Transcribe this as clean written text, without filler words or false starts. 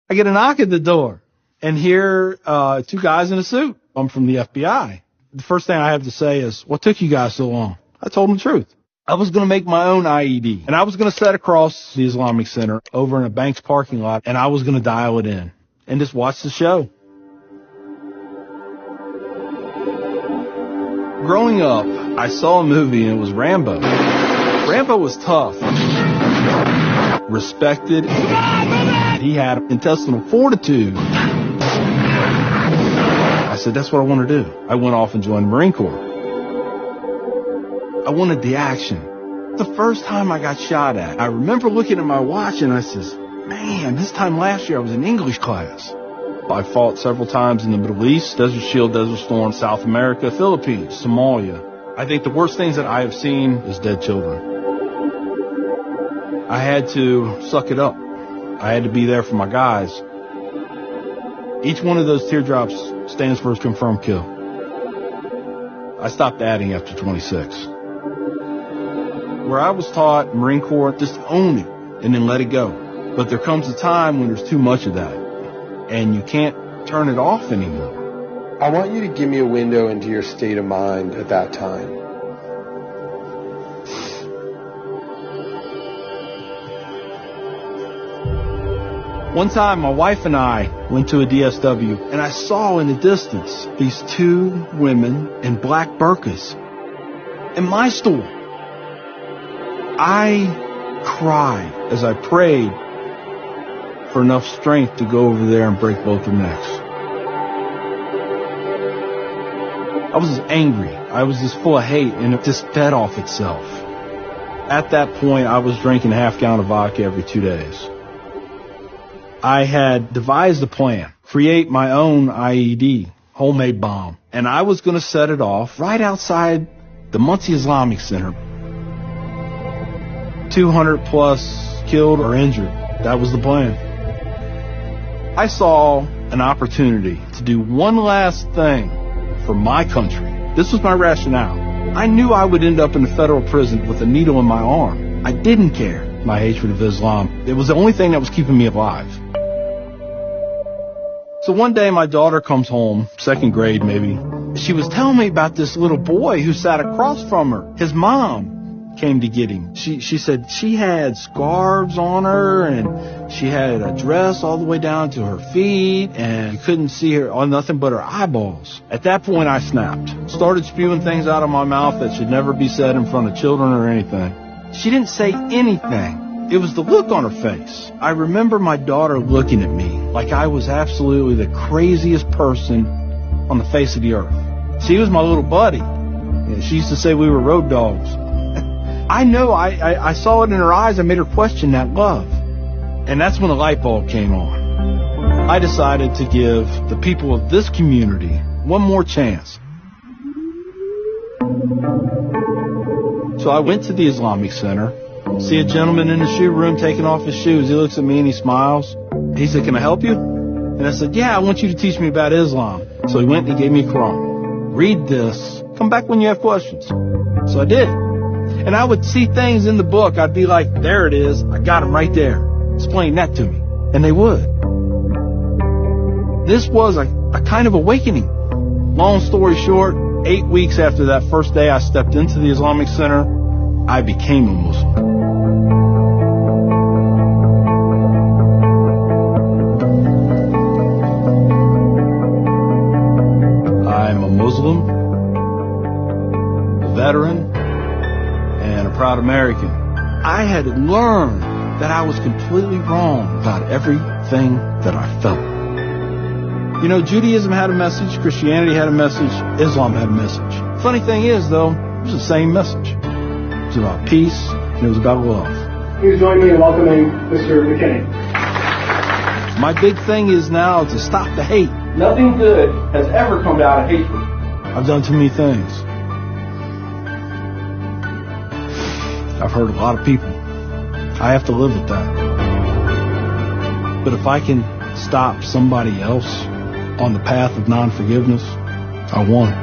I get a knock at the door, and here, two guys in a suit. I'm from the FBI. The first thing I have to say is, what took you guys so long? I told them the truth. I was going to make my own IED, and I was going to set across the Islamic Center over in a bank's parking lot, and I was going to dial it in and just watch the show. Growing up, I saw a movie, and it was Rambo. Rambo was tough, respected. He had intestinal fortitude. I said, that's what I want to do. I went off and joined the Marine Corps. I wanted the action. The first time I got shot at, I remember looking at my watch and I says, man, this time last year I was in English class. I fought several times in the Middle East, Desert Shield, Desert Storm, South America, Philippines, Somalia. I think the worst things that I have seen is dead children. I had to suck it up. I had to be there for my guys. Each one of those teardrops stands for a confirmed kill. I stopped adding after 26. Where I was taught, Marine Corps, just own it and then let it go. But there comes a time when there's too much of that, and you can't turn it off anymore. I want you to give me a window into your state of mind at that time. One time, my wife and I went to a DSW, and I saw in the distance these two women in black burqas in my store. I cried as I prayed for enough strength to go over there and break both their necks. I was just angry. I was just full of hate, and it just fed off itself. At that point, I was drinking a half gallon of vodka every 2 days. I had devised a plan, create my own IED, homemade bomb, and I was going to set it off right outside the Muncie Islamic Center. 200 plus killed or injured. That was the plan. I saw an opportunity to do one last thing for my country. This was my rationale. I knew I would end up in a federal prison with a needle in my arm. I didn't care. My hatred of Islam. It was the only thing that was keeping me alive. So one day my daughter comes home, second grade maybe. She was telling me about this little boy who sat across from her. His mom came to get him. She said she had scarves on her and she had a dress all the way down to her feet and you couldn't see her on nothing but her eyeballs. At that point I snapped. Started spewing things out of my mouth that should never be said in front of children or anything. She didn't say anything. It was the look on her face. I remember my daughter looking at me like I was absolutely the craziest person on the face of the earth. She was my little buddy. She used to say we were road dogs. I know I saw it in her eyes. I made her question that love. And that's when the light bulb came on. I decided to give the people of this community one more chance. So I went to the Islamic Center. See a gentleman in the shoe room taking off his shoes. He looks at me and he smiles. He said, can I help you? And I said, yeah, I want you to teach me about Islam. So he went and he gave me a Quran. Read this. Come back when you have questions. So I did. And I would see things in the book. I'd be like, there it is. I got it right there. Explain that to me. And they would. This was a kind of awakening. Long story short, 8 weeks after that first day I stepped into the Islamic Center, I became a Muslim. I'm a Muslim, a veteran, and a proud American. I had learned that I was completely wrong about everything that I felt. You know, Judaism had a message, Christianity had a message, Islam had a message. Funny thing is, though, it was the same message. It was about peace, and it was about love. Please join me in welcoming Mr. McKinney. My big thing is now to stop the hate. Nothing good has ever come out of hatred. I've done too many things. I've hurt a lot of people. I have to live with that. But if I can stop somebody else on the path of non-forgiveness, I won.